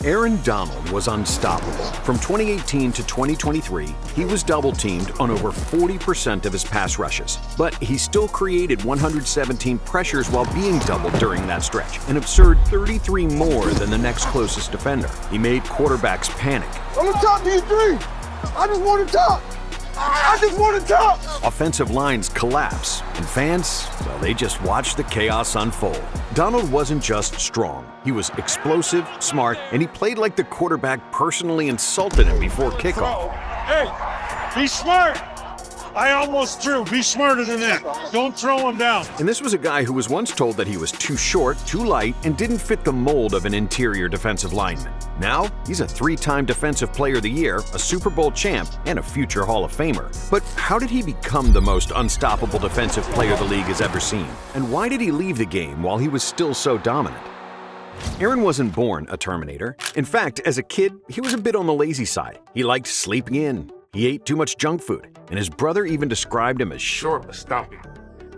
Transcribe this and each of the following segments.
Aaron Donald was unstoppable. From 2018 to 2023, he was double-teamed on over 40% of his pass rushes. But he still created 117 pressures while being doubled during that stretch, an absurd 33 more than the next closest defender. He made quarterbacks panic. I'm gonna talk to you three. I just want to talk. I just want to talk. Offensive lines collapse, and fans, well, they just watch the chaos unfold. Donald wasn't just strong. He was explosive, smart, and he played like the quarterback personally insulted him before kickoff. Hey, be smart. I almost threw. Be smarter than that. Don't throw him down. And this was a guy who was once told that he was too short, too light, and didn't fit the mold of an interior defensive lineman. Now, he's a 3-time Defensive Player of the Year, a Super Bowl champ, and a future Hall of Famer. But how did he become the most unstoppable defensive player the league has ever seen? And why did he leave the game while he was still so dominant? Aaron wasn't born a Terminator. In fact, as a kid, he was a bit on the lazy side. He liked sleeping in. He ate too much junk food, and his brother even described him as short but stumpy.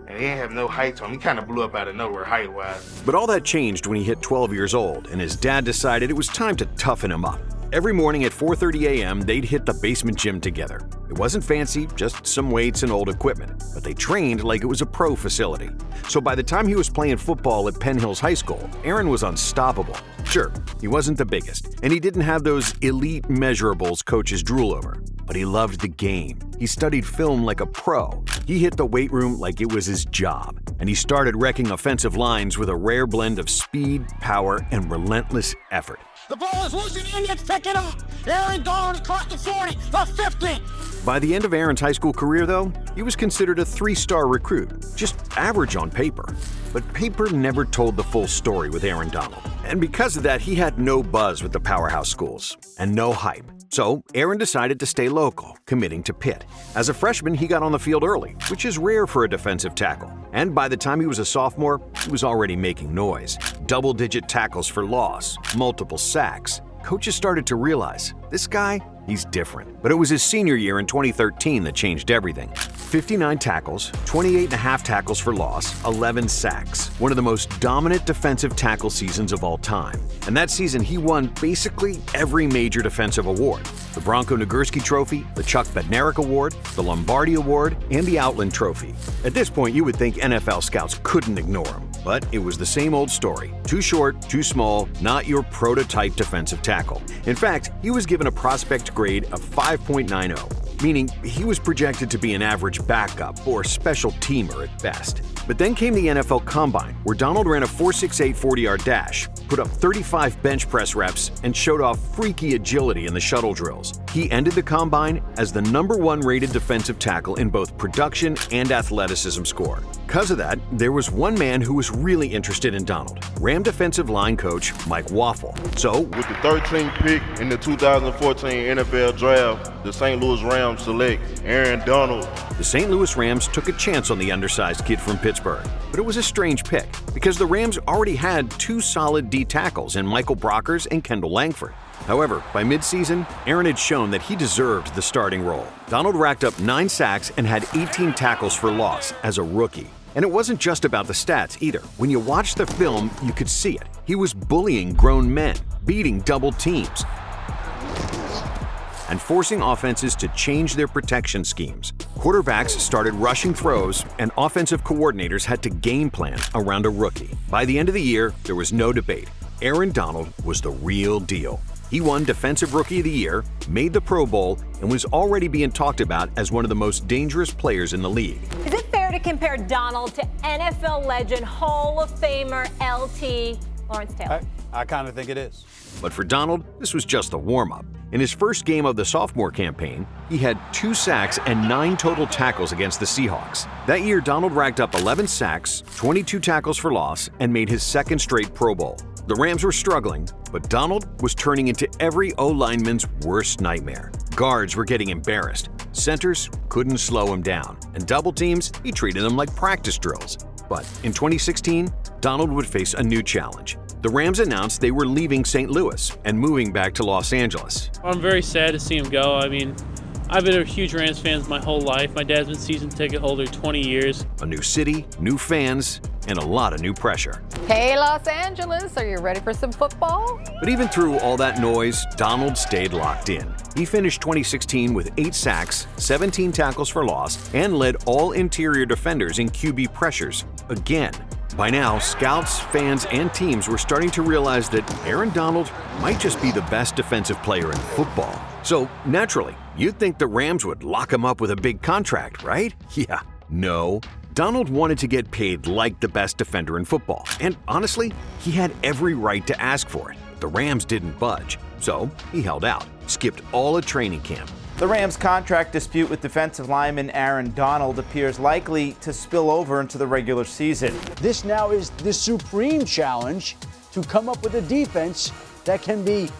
And he didn't have no height to him. He kind of blew up out of nowhere height-wise. But all that changed when he hit 12 years old, and his dad decided it was time to toughen him up. Every morning at 4:30 a.m., they'd hit the basement gym together. It wasn't fancy, just some weights and old equipment, but they trained like it was a pro facility. So by the time he was playing football at Penn Hills High School, Aaron was unstoppable. Sure, he wasn't the biggest, and he didn't have those elite measurables coaches drool over, but he loved the game. He studied film like a pro. He hit the weight room like it was his job, and he started wrecking offensive lines with a rare blend of speed, power, and relentless effort. The ball is loose and the Indians pick it up. Aaron Donald across the 40, the 50. By the end of Aaron's high school career, though, he was considered a 3-star recruit, just average on paper. But paper never told the full story with Aaron Donald. And because of that, he had no buzz with the powerhouse schools and no hype. So Aaron decided to stay local, committing to Pitt. As a freshman, he got on the field early, which is rare for a defensive tackle. And by the time he was a sophomore, he was already making noise. Double-digit tackles for loss, multiple sacks. Coaches started to realize, this guy, he's different. But it was his senior year in 2013 that changed everything. 59 tackles, 28.5 tackles for loss, 11 sacks. One of the most dominant defensive tackle seasons of all time. And that season, he won basically every major defensive award. The Bronco Nagurski Trophy, the Chuck Bednarik Award, the Lombardi Award, and the Outland Trophy. At this point, you would think NFL scouts couldn't ignore him. But it was the same old story. Too short, too small, not your prototype defensive tackle. In fact, he was given a prospect grade of 5.90, meaning he was projected to be an average backup or special teamer at best. But then came the NFL Combine, where Donald ran a 4.68 40-yard dash, put up 35 bench press reps, and showed off freaky agility in the shuttle drills. He ended the Combine as the #1 rated defensive tackle in both production and athleticism score. Because of that, there was one man who was really interested in Donald, Ram defensive line coach Mike Waffle. So, with the 13th pick in the 2014 NFL Draft, the St. Louis Rams select Aaron Donald. The St. Louis Rams took a chance on the undersized kid from Pittsburgh, but it was a strange pick because the Rams already had 2 solid D tackles in Michael Brockers and Kendall Langford. However, by midseason, Aaron had shown that he deserved the starting role. Donald racked up 9 sacks and had 18 tackles for loss as a rookie. And it wasn't just about the stats either. When you watched the film, you could see it. He was bullying grown men, beating double teams, and forcing offenses to change their protection schemes. Quarterbacks started rushing throws, and offensive coordinators had to game plan around a rookie. By the end of the year, there was no debate. Aaron Donald was the real deal. He won Defensive Rookie of the Year, made the Pro Bowl, and was already being talked about as one of the most dangerous players in the league. Is it fair to compare Donald to NFL legend, Hall of Famer, LT Lawrence Taylor? I kind of think it is. But for Donald, this was just a warm-up. In his first game of the sophomore campaign, he had 2 sacks and 9 total tackles against the Seahawks. That year, Donald racked up 11 sacks, 22 tackles for loss, and made his 2nd straight Pro Bowl. The Rams were struggling, but Donald was turning into every O-lineman's worst nightmare. Guards were getting embarrassed. Centers couldn't slow him down. And double teams, he treated them like practice drills. But in 2016, Donald would face a new challenge. The Rams announced they were leaving St. Louis and moving back to Los Angeles. I'm very sad to see him go. I mean, I've been a huge Rams fan my whole life. My dad's been season ticket holder 20 years. A new city, new fans, and a lot of new pressure. Hey, Los Angeles, are you ready for some football? But even through all that noise, Donald stayed locked in. He finished 2016 with 8 sacks, 17 tackles for loss, and led all interior defenders in QB pressures again. By now, scouts, fans, and teams were starting to realize that Aaron Donald might just be the best defensive player in football. So, naturally, you'd think the Rams would lock him up with a big contract, right? Yeah, no. Donald wanted to get paid like the best defender in football, and honestly, he had every right to ask for it. The Rams didn't budge, so he held out, skipped all of training camp. The Rams' contract dispute with defensive lineman Aaron Donald appears likely to spill over into the regular season. This now is the supreme challenge to come up with a defense that can be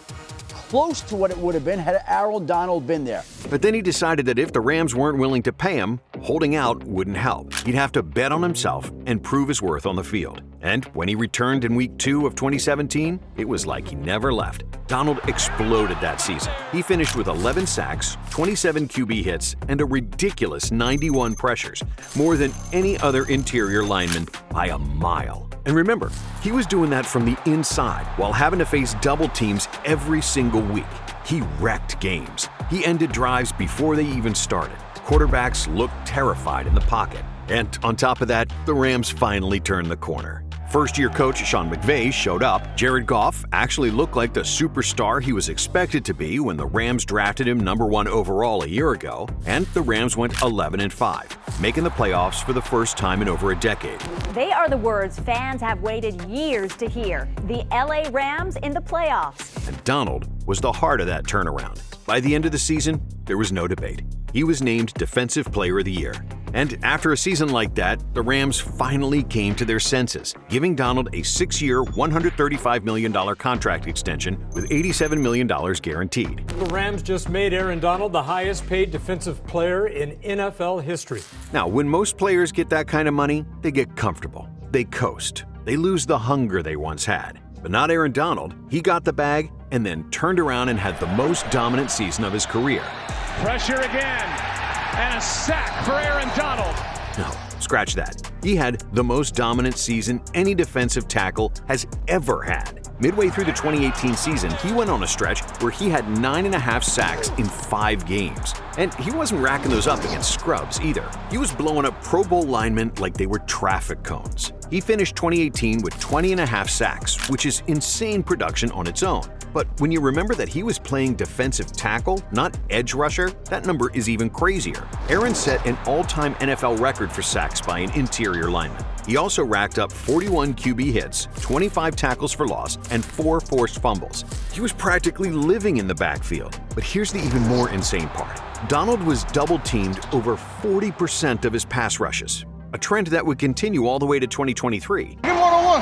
close to what it would have been had Aaron Donald been there. But then he decided that if the Rams weren't willing to pay him, holding out wouldn't help. He'd have to bet on himself and prove his worth on the field. And when he returned in Week 2 of 2017, it was like he never left. Donald exploded that season. He finished with 11 sacks, 27 QB hits, and a ridiculous 91 pressures, more than any other interior lineman by a mile. And remember, he was doing that from the inside while having to face double teams every single week. He wrecked games. He ended drives before they even started. Quarterbacks looked terrified in the pocket. And on top of that, the Rams finally turned the corner. First-year coach Sean McVay showed up. Jared Goff actually looked like the superstar he was expected to be when the Rams drafted him #1 overall a year ago, and the Rams went 11-5, making the playoffs for the first time in over a decade. They are the words fans have waited years to hear. The LA Rams in the playoffs. And Donald was the heart of that turnaround. By the end of the season, there was no debate. He was named Defensive Player of the Year. And after a season like that, the Rams finally came to their senses, giving Donald a 6-year, $135 million contract extension with $87 million guaranteed. The Rams just made Aaron Donald the highest paid defensive player in NFL history. Now, when most players get that kind of money, they get comfortable. They coast. They lose the hunger they once had. But not Aaron Donald. He got the bag and then turned around and had the most dominant season of his career. Pressure again, and a sack for Aaron Donald. No, scratch that. He had the most dominant season any defensive tackle has ever had. Midway through the 2018 season, he went on a stretch where he had 9.5 sacks in 5 games. And he wasn't racking those up against scrubs either. He was blowing up Pro Bowl linemen like they were traffic cones. He finished 2018 with 20.5 sacks, which is insane production on its own. But when you remember that he was playing defensive tackle, not edge rusher, that number is even crazier. Aaron set an all-time NFL record for sacks by an interior lineman. He also racked up 41 QB hits, 25 tackles for loss, and 4 forced fumbles. He was practically living in the backfield. But here's the even more insane part. Donald was double-teamed over 40% of his pass rushes, a trend that would continue all the way to 2023. Get one-on-one.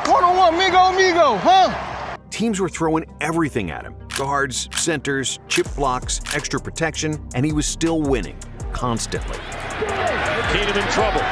One-on-one, migo, huh? Teams were throwing everything at him. Guards, centers, chip blocks, extra protection, and he was still winning, constantly. Keenum in trouble.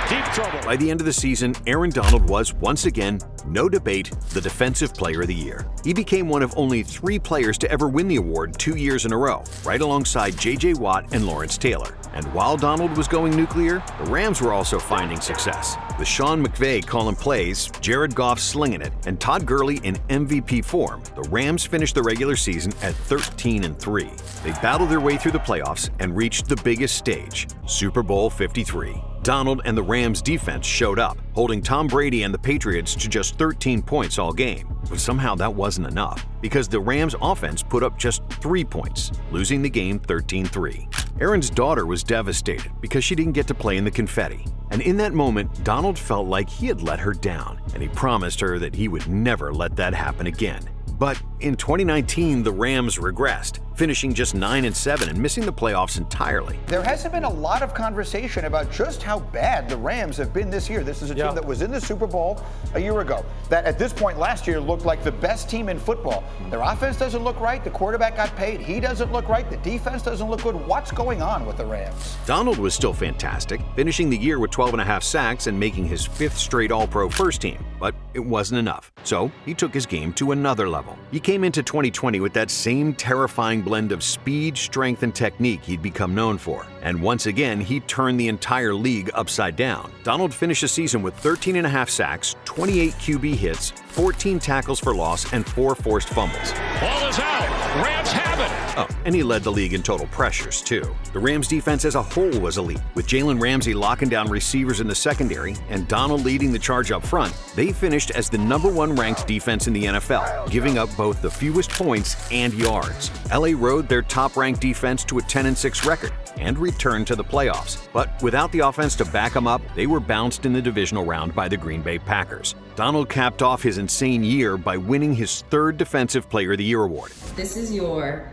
Deep trouble. By the end of the season, Aaron Donald was, once again, no debate, the Defensive Player of the Year. He became one of only 3 players to ever win the award 2 years in a row, right alongside J.J. Watt and Lawrence Taylor. And while Donald was going nuclear, the Rams were also finding success. With Sean McVay calling plays, Jared Goff slinging it, and Todd Gurley in MVP form, the Rams finished the regular season at 13-3. They battled their way through the playoffs and reached the biggest stage, Super Bowl 53. Donald and the Rams defense showed up, holding Tom Brady and the Patriots to just 13 points all game. But somehow that wasn't enough, because the Rams offense put up just 3 points, losing the game 13-3. Aaron's daughter was devastated because she didn't get to play in the confetti. And in that moment, Donald felt like he had let her down, and he promised her that he would never let that happen again. But in 2019, the Rams regressed, finishing just 9-7 and missing the playoffs entirely. There hasn't been a lot of conversation about just how bad the Rams have been this year. This is a team that was in the Super Bowl a year ago, that at this point last year looked like the best team in football. Their offense doesn't look right. The quarterback got paid. He doesn't look right. The defense doesn't look good. What's going on with the Rams? Donald was still fantastic, finishing the year with 12.5 sacks and making his 5th straight All-Pro first team. But it wasn't enough, so he took his game to another level. He came into 2020 with that same terrifying blend of speed, strength, and technique he'd become known for. And once again, he turned the entire league upside down. Donald finished the season with 13.5 sacks, 28 QB hits, 14 tackles for loss, and 4 forced fumbles. Ball is out. Rams have it. Oh, and he led the league in total pressures, too. The Rams defense as a whole was elite. With Jalen Ramsey locking down receivers in the secondary and Donald leading the charge up front, they finished as the #1 ranked defense in the NFL, giving up both the fewest points and yards. LA rode their top-ranked defense to a 10-6 record and returned to the playoffs. But without the offense to back them up, they were bounced in the divisional round by the Green Bay Packers. Donald capped off his insane year by winning his 3rd Defensive Player of the Year award. This is your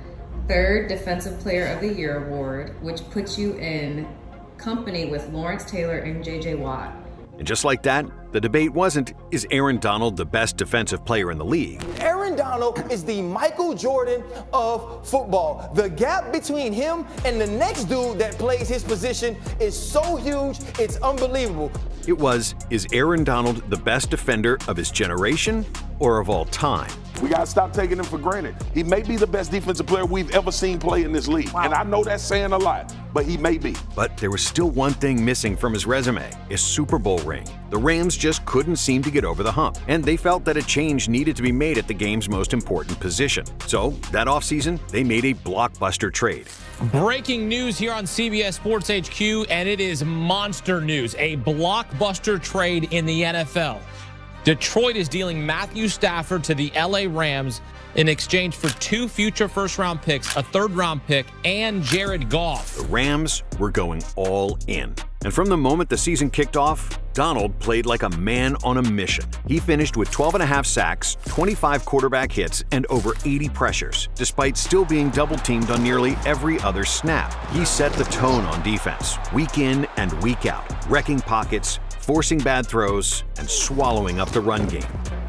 3rd Defensive Player of the Year award, which puts you in company with Lawrence Taylor and J.J. Watt. And just like that, the debate wasn't, is Aaron Donald the best defensive player in the league? Aaron Donald is the Michael Jordan of football. The gap between him and the next dude that plays his position is so huge, it's unbelievable. It was, is Aaron Donald the best defender of his generation or of all time? We got to stop taking him for granted. He may be the best defensive player we've ever seen play in this league. Wow. And I know that's saying a lot, but he may be. But there was still one thing missing from his resume, a Super Bowl ring. The Rams just couldn't seem to get over the hump, and they felt that a change needed to be made at the game's most important position. So, that offseason, they made a blockbuster trade. Breaking news here on CBS Sports HQ, and it is monster news. A blockbuster trade in the NFL. Detroit is dealing Matthew Stafford to the LA Rams in exchange for 2 future first-round picks, a 3rd-round pick, and Jared Goff. The Rams were going all in. And from the moment the season kicked off, Donald played like a man on a mission. He finished with 12.5 sacks, 25 quarterback hits, and over 80 pressures, despite still being double-teamed on nearly every other snap. He set the tone on defense, week in and week out, wrecking pockets, forcing bad throws, and swallowing up the run game.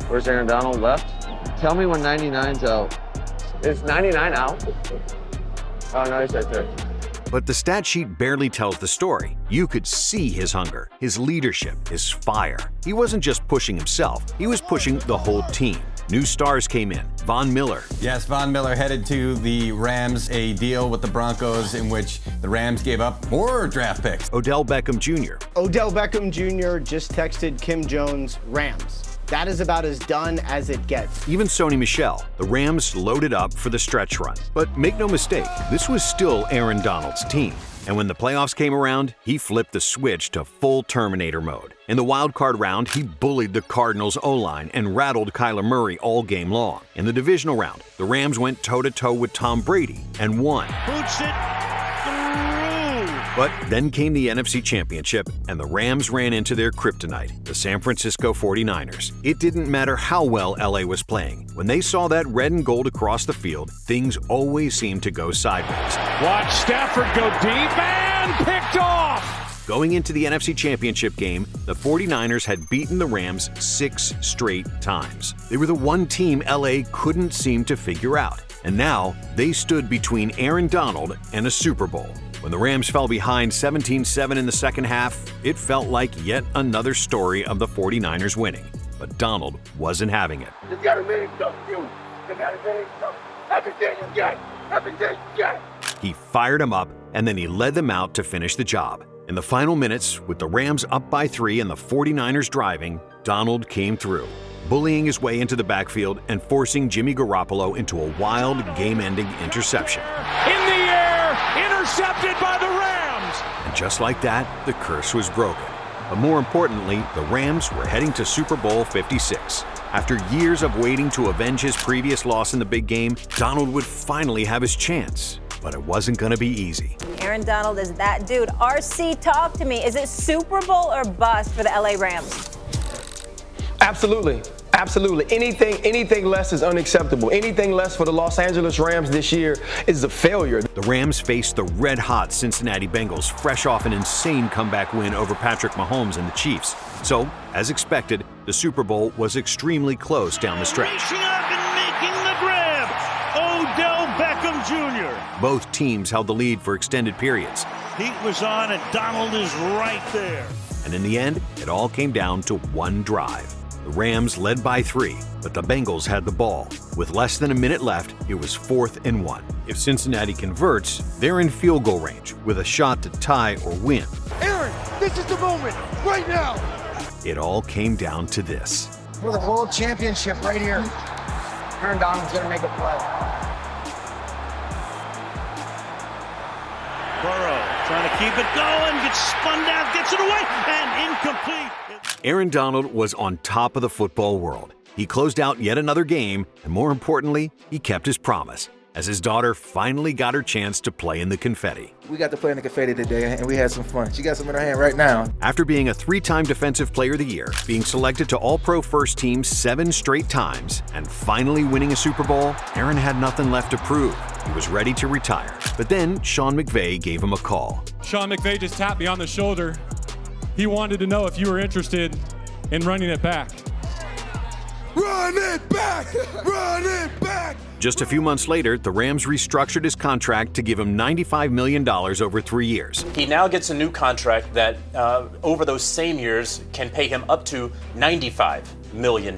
Where's Aaron Donald left? Tell me when 99's out. Is 99 out? Oh, no, he's right there. But the stat sheet barely tells the story. You could see his hunger, his leadership, his fire. He wasn't just pushing himself, he was pushing the whole team. New stars came in. Von Miller. Yes, Von Miller headed to the Rams, a deal with the Broncos in which the Rams gave up more draft picks. Odell Beckham Jr. Odell Beckham Jr. just texted Kim Jones, Rams. That is about as done as it gets. Even Sony Michel. The Rams loaded up for the stretch run. But make no mistake, this was still Aaron Donald's team. And when the playoffs came around, he flipped the switch to full Terminator mode. In the wild card round, he bullied the Cardinals' O-line and rattled Kyler Murray all game long. In the divisional round, the Rams went toe-to-toe with Tom Brady and won. Boots it through. But then came the NFC Championship, and the Rams ran into their kryptonite, the San Francisco 49ers. It didn't matter how well LA was playing. When they saw that red and gold across the field, things always seemed to go sideways. Watch Stafford go deep and picked off. Going into the NFC Championship game, the 49ers had beaten the Rams 6 straight times. They were the one team LA couldn't seem to figure out. And now, they stood between Aaron Donald and a Super Bowl. When the Rams fell behind 17-7 in the second half, it felt like yet another story of the 49ers winning. But Donald wasn't having it. You got a minute, you. You got a minute, everything you got. Everything you got. He fired them up, and then he led them out to finish the job. In the final minutes, with the Rams up by 3 and the 49ers driving, Donald came through, bullying his way into the backfield and forcing Jimmy Garoppolo into a wild, game-ending interception. In the air, intercepted by the Rams. And just like that, the curse was broken. But more importantly, the Rams were heading to Super Bowl 56. After years of waiting to avenge his previous loss in the big game, Donald would finally have his chance. But it wasn't going to be easy. Aaron Donald is that dude. RC, talk to me. Is it Super Bowl or bust for the LA Rams? Absolutely. Absolutely. Anything less is unacceptable. Anything less for the Los Angeles Rams this year is a failure. The Rams faced the red-hot Cincinnati Bengals, fresh off an insane comeback win over Patrick Mahomes and the Chiefs. So, as expected, the Super Bowl was extremely close down the stretch. Reaching up and making the grab. Odell Beckham Jr. Both teams held the lead for extended periods. Heat was on and Donald is right there. And in the end, it all came down to one drive. The Rams led by 3, but the Bengals had the ball. With less than a minute left, it was 4th and 1. If Cincinnati converts, they're in field goal range with a shot to tie or win. Aaron, this is the moment, right now. It all came down to this. For the world championship right here. Aaron Donald's gonna make a play. Burrow trying to keep it going, gets spun down, gets it away, and incomplete. Aaron Donald was on top of the football world. He closed out yet another game, and more importantly, he kept his promise, as his daughter finally got her chance to play in the confetti. We got to play in the confetti today, and we had some fun. She got some in her hand right now. After being a 3-time Defensive Player of the Year, being selected to All-Pro First Team 7 straight times, and finally winning a Super Bowl, Aaron had nothing left to prove. He was ready to retire. But then Sean McVay gave him a call. Sean McVay just tapped me on the shoulder. He wanted to know if you were interested in running it back. Run it back! Run it back! Just a few months later, the Rams restructured his contract to give him $95 million over 3 years. He now gets a new contract that, over those same years, can pay him up to $95 million.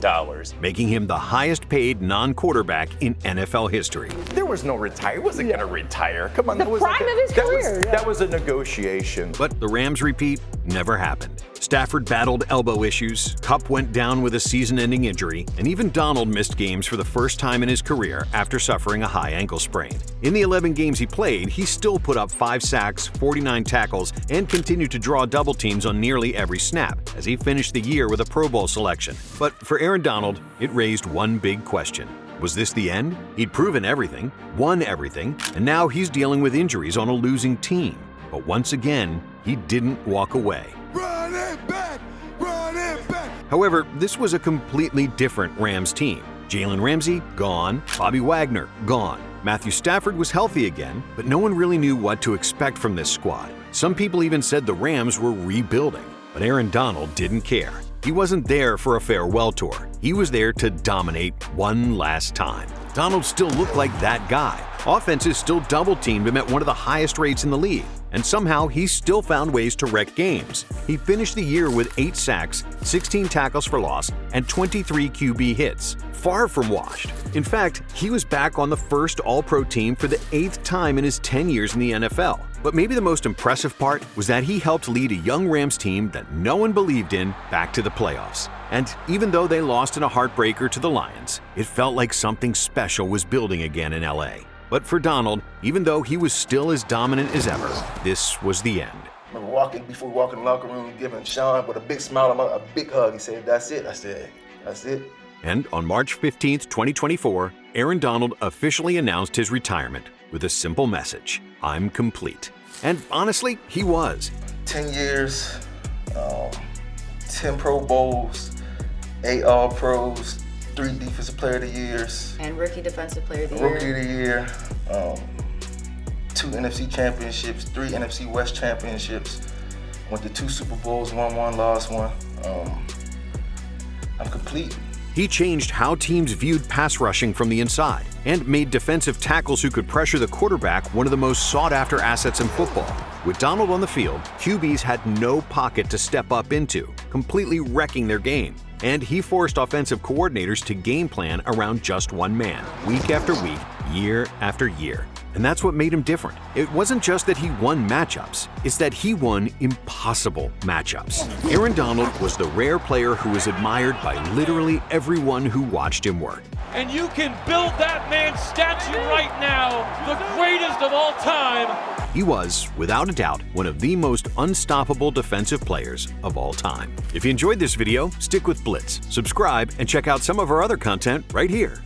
Making him the highest paid non-quarterback in NFL history. There was no retire. He wasn't going to retire. Come on. The prime of his career. That was a negotiation. But the Rams repeat never happened. Stafford battled elbow issues, Kupp went down with a season-ending injury, and even Donald missed games for the first time in his career after suffering a high ankle sprain. In the 11 games he played, he still put up 5 sacks, 49 tackles, and continued to draw double teams on nearly every snap, as he finished the year with a Pro Bowl selection. But for Aaron Donald, it raised one big question. Was this the end? He'd proven everything, won everything, and now he's dealing with injuries on a losing team. But once again, he didn't walk away. Run it back! Run it back! However, this was a completely different Rams team. Jalen Ramsey, gone. Bobby Wagner, gone. Matthew Stafford was healthy again, but no one really knew what to expect from this squad. Some people even said the Rams were rebuilding. But Aaron Donald didn't care. He wasn't there for a farewell tour. He was there to dominate one last time. Donald still looked like that guy. Offenses still double-teamed him at one of the highest rates in the league. And somehow he still found ways to wreck games. He finished the year with 8 sacks, 16 tackles for loss, and 23 QB hits. Far from washed. In fact, he was back on the first All-Pro team for the 8th time in his 10 years in the NFL. But maybe the most impressive part was that he helped lead a young Rams team that no one believed in back to the playoffs. And even though they lost in a heartbreaker to the Lions, it felt like something special was building again in LA. But for Donald, even though he was still as dominant as ever, this was the end. I remember before we walked in the locker room, giving Sean with a big smile on a big hug. He said, "That's it." I said, "That's it." And on March 15th, 2024, Aaron Donald officially announced his retirement with a simple message: "I'm complete." And honestly, he was. 10 years, 10 Pro Bowls, 8 All-Pros, 3 Defensive Player of the Years. And Rookie Defensive Player of the Year. Rookie of the Year, 2 NFC Championships, 3 NFC West Championships. Went to 2 Super Bowls, won 1, lost 1. I'm complete. He changed how teams viewed pass rushing from the inside and made defensive tackles who could pressure the quarterback one of the most sought-after assets in football. With Donald on the field, QBs had no pocket to step up into, completely wrecking their game. And he forced offensive coordinators to game plan around just one man, week after week, year after year. And that's what made him different. It wasn't just that he won matchups, it's that he won impossible matchups. Aaron Donald was the rare player who was admired by literally everyone who watched him work. And you can build that man's statue right now, the greatest of all time. He was, without a doubt, one of the most unstoppable defensive players of all time. If you enjoyed this video, stick with Blitz, subscribe, and check out some of our other content right here.